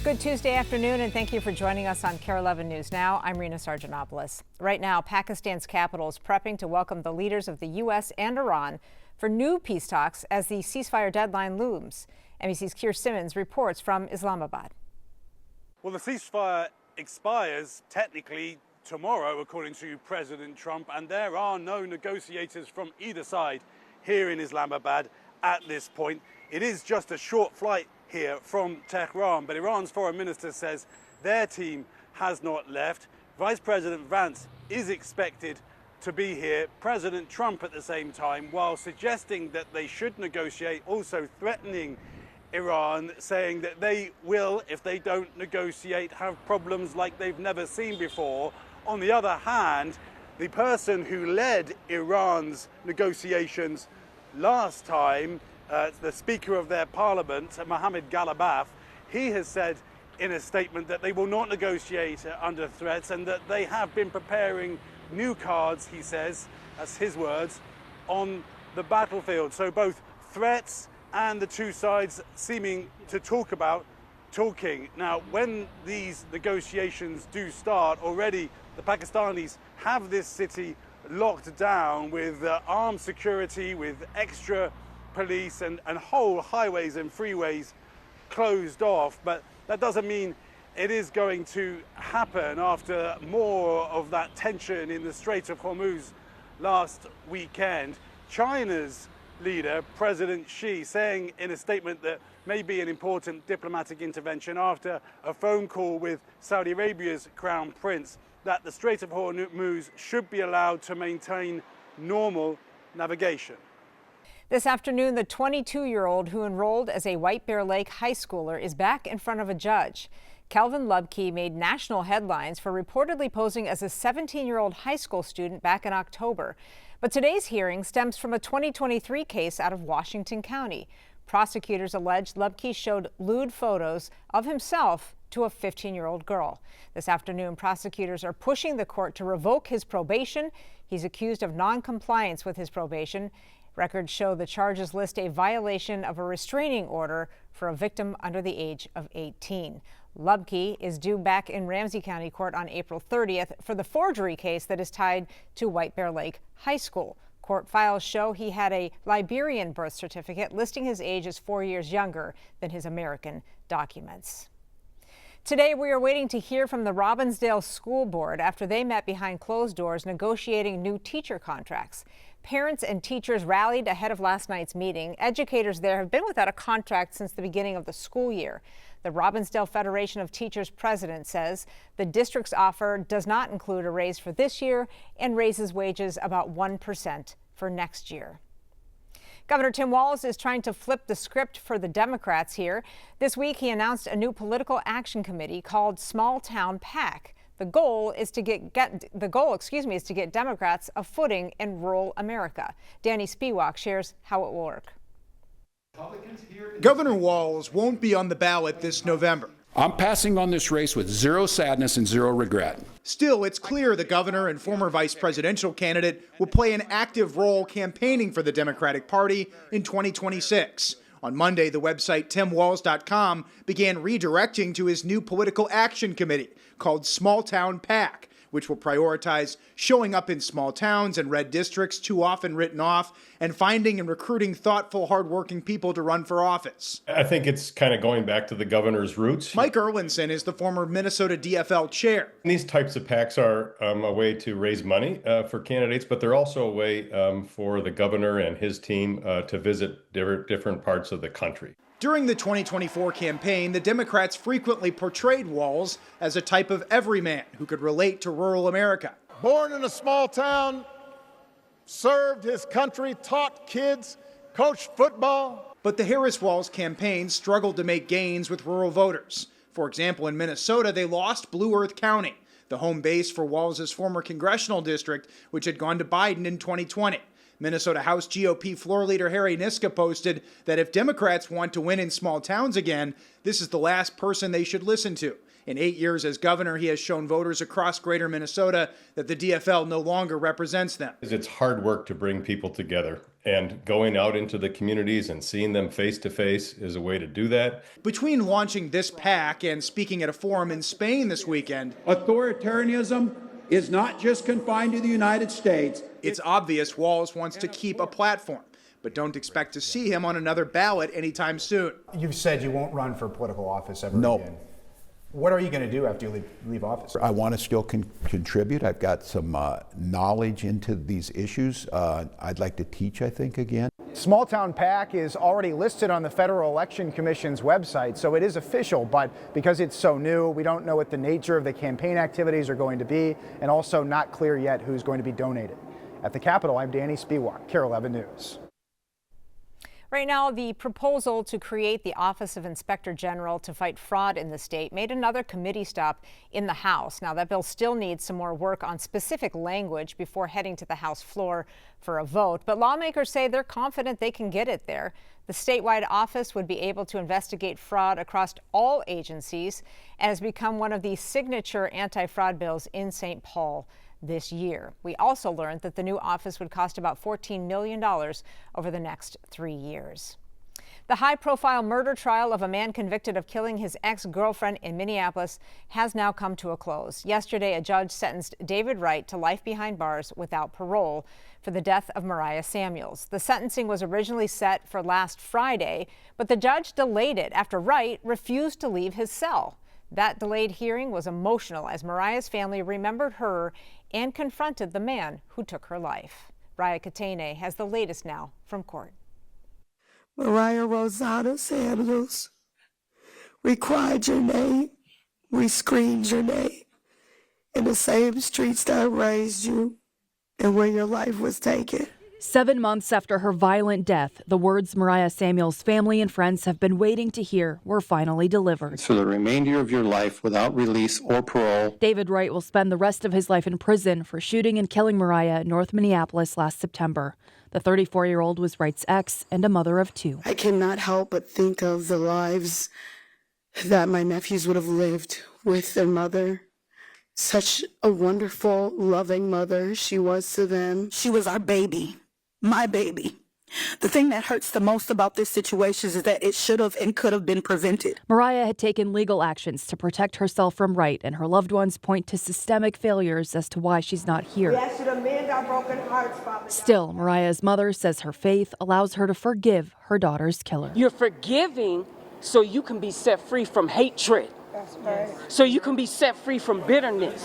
Good Tuesday afternoon, and thank you for joining us on KARE 11 News Now. I'm Rena Sargentopoulos. Right now, Pakistan's capital is prepping to welcome the leaders of the U.S. and Iran for new peace talks as the ceasefire deadline looms. NBC's Keir Simmons reports from Islamabad. Well, the ceasefire expires technically tomorrow, according to President Trump, and there are no negotiators from either side here in Islamabad at this point. It is just a short flight here from Tehran, but Iran's foreign minister says their team has not left. Vice President Vance is expected to be here. President Trump at the same time, while suggesting that they should negotiate, also threatening Iran, saying that they will, if they don't negotiate, have problems like they've never seen before. On the other hand, the person who led Iran's negotiations last time, the Speaker of their parliament, Mohammad Ghalibaf, he has said in a statement that they will not negotiate under threats and that they have been preparing new cards, he says, that's his words, on the battlefield. So both threats and the two sides seeming to talking. Now, when these negotiations do start, already the Pakistanis have this city locked down with armed security, with extra police and whole highways and freeways closed off. But that doesn't mean it is going to happen after more of that tension in the Strait of Hormuz last weekend. China's leader, President Xi, saying in a statement that may be an important diplomatic intervention after a phone call with Saudi Arabia's Crown Prince, that the Strait of Hormuz should be allowed to maintain normal navigation. This afternoon, the 22-year-old who enrolled as a White Bear Lake high schooler is back in front of a judge. Kelvin Lubke made national headlines for reportedly posing as a 17-year-old high school student back in October. But today's hearing stems from a 2023 case out of Washington County. Prosecutors allege Lubke showed lewd photos of himself to a 15-year-old girl. This afternoon, prosecutors are pushing the court to revoke his probation. He's accused of non-compliance with his probation. Records show the charges list a violation of a restraining order for a victim under the age of 18. Lubke is due back in Ramsey County Court on April 30th for the forgery case that is tied to White Bear Lake High School. Court files show he had a Liberian birth certificate listing his age as 4 years younger than his American documents. Today, we are waiting to hear from the Robbinsdale School Board after they met behind closed doors negotiating new teacher contracts. Parents and teachers rallied ahead of last night's meeting. Educators there have been without a contract since the beginning of the school year. The Robbinsdale Federation of Teachers president says the district's offer does not include a raise for this year and raises wages about 1% for next year. Governor Tim Walz is trying to flip the script for the Democrats here. This week, he announced a new political action committee called Small Town PAC. The goal is to get Democrats a footing in rural America. Danny Spiewak shares how it will work. Governor Walz won't be on the ballot this November. I'm passing on this race with zero sadness and zero regret. Still, it's clear the governor and former vice presidential candidate will play an active role campaigning for the Democratic Party in 2026. On Monday, the website timwalz.com began redirecting to his new political action committee called Small Town PAC, which will prioritize showing up in small towns and red districts too often written off and finding and recruiting thoughtful, hardworking people to run for office. I think it's kind of going back to the governor's roots. Mike Erlinson is the former Minnesota DFL chair. These types of PACs are a way to raise money for candidates, but they're also a way for the governor and his team to visit different parts of the country. During the 2024 campaign, the Democrats frequently portrayed Walz as a type of everyman who could relate to rural America. Born in a small town, served his country, taught kids, coached football. But the Harris-Walz campaign struggled to make gains with rural voters. For example, in Minnesota, they lost Blue Earth County, the home base for Walz's former congressional district, which had gone to Biden in 2020. Minnesota House GOP floor leader Harry Niska posted that if Democrats want to win in small towns again, this is the last person they should listen to. In 8 years as governor, he has shown voters across greater Minnesota that the DFL no longer represents them. It's hard work to bring people together. And going out into the communities and seeing them face to face is a way to do that. Between launching this PAC and speaking at a forum in Spain this weekend, authoritarianism is not just confined to the United States. It's obvious Walz wants to keep a platform, but don't expect to see him on another ballot anytime soon. You've said you won't run for political office ever No. again. What are you going to do after you leave office? I want to still contribute. I've got some knowledge into these issues. I'd like to teach, I think, again. Small Town PAC is already listed on the Federal Election Commission's website, so it is official, but because it's so new, we don't know what the nature of the campaign activities are going to be, and also not clear yet who's going to be donated. At the Capitol, I'm Danny Spiewak, Kare 11 News. Right now, the proposal to create the Office of Inspector General to fight fraud in the state made another committee stop in the House. Now, that bill still needs some more work on specific language before heading to the House floor for a vote. But lawmakers say they're confident they can get it there. The statewide office would be able to investigate fraud across all agencies and has become one of the signature anti-fraud bills in St. Paul this year. We also learned that the new office would cost about $14 million over the next 3 years. The high-profile murder trial of a man convicted of killing his ex-girlfriend in Minneapolis has now come to a close. Yesterday, a judge sentenced David Wright to life behind bars without parole for the death of Mariah Samuels. The sentencing was originally set for last Friday, but the judge delayed it after Wright refused to leave his cell. That delayed hearing was emotional as Mariah's family remembered her and confronted the man who took her life. Raya Katene has the latest now from court. Mariah Rosada Samuels, we cried your name, we screamed your name in the same streets that raised you and where your life was taken. 7 months after her violent death, the words Mariah Samuels' family and friends have been waiting to hear were finally delivered. For the remainder of your life without release or parole. David Wright will spend the rest of his life in prison for shooting and killing Mariah in North Minneapolis last September. The 34-year-old was Wright's ex and a mother of 2. I cannot help but think of the lives that my nephews would have lived with their mother. Such a wonderful, loving mother she was to them. She was our baby. My baby. The thing that hurts the most about this situation is that it should have and could have been prevented. Mariah had taken legal actions to protect herself from Wright, and her loved ones point to systemic failures as to why she's not here. We ask you to mend our broken hearts, Father. Still, Mariah's mother says her faith allows her to forgive her daughter's killer. You're forgiving so you can be set free from hatred. That's right. So you can be set free from bitterness.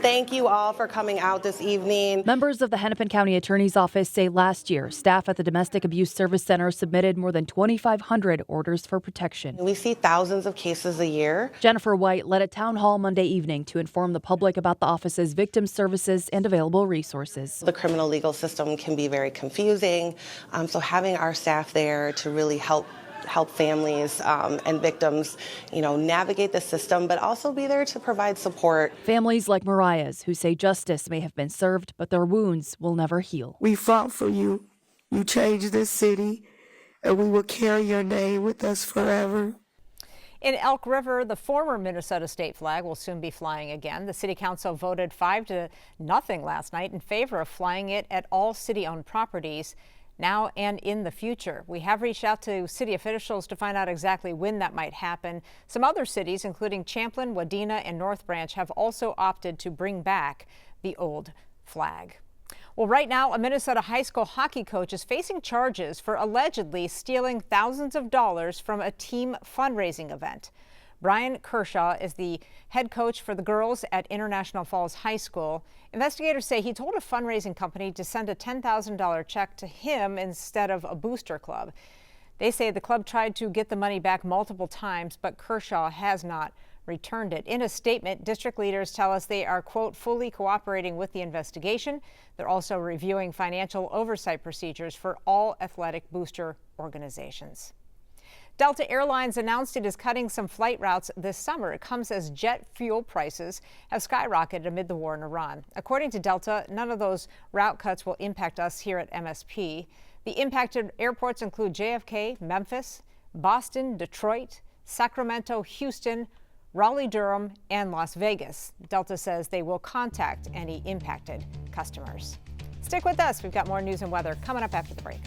Thank you all for coming out this evening. Members of the Hennepin County Attorney's Office say last year, staff at the Domestic Abuse Service Center submitted more than 2,500 orders for protection. We see thousands of cases a year. Jennifer White led a town hall Monday evening to inform the public about the office's victim services and available resources. The criminal legal system can be very confusing, so having our staff there to really help families and victims, navigate the system, but also be there to provide support. Families like Mariah's, who say justice may have been served, but their wounds will never heal. We fought for you. You changed this city, and we will carry your name with us forever. In Elk River, the former Minnesota state flag will soon be flying again. The city council voted 5-0 last night in favor of flying it at all city-owned properties now and in the future. We have reached out to city officials to find out exactly when that might happen. Some other cities, including Champlin, Wadena, and North Branch, have also opted to bring back the old flag. Well, right now, a Minnesota high school hockey coach is facing charges for allegedly stealing thousands of dollars from a team fundraising event. Brian Kershaw is the head coach for the girls at International Falls High School. Investigators say he told a fundraising company to send a $10,000 check to him instead of a booster club. They say the club tried to get the money back multiple times, but Kershaw has not returned it. In a statement, district leaders tell us they are, quote, fully cooperating with the investigation. They're also reviewing financial oversight procedures for all athletic booster organizations. Delta Airlines announced it is cutting some flight routes this summer. It comes as jet fuel prices have skyrocketed amid the war in Iran. According to Delta, none of those route cuts will impact us here at MSP. The impacted airports include JFK, Memphis, Boston, Detroit, Sacramento, Houston, Raleigh-Durham, and Las Vegas. Delta says they will contact any impacted customers. Stick with us. We've got more news and weather coming up after the break.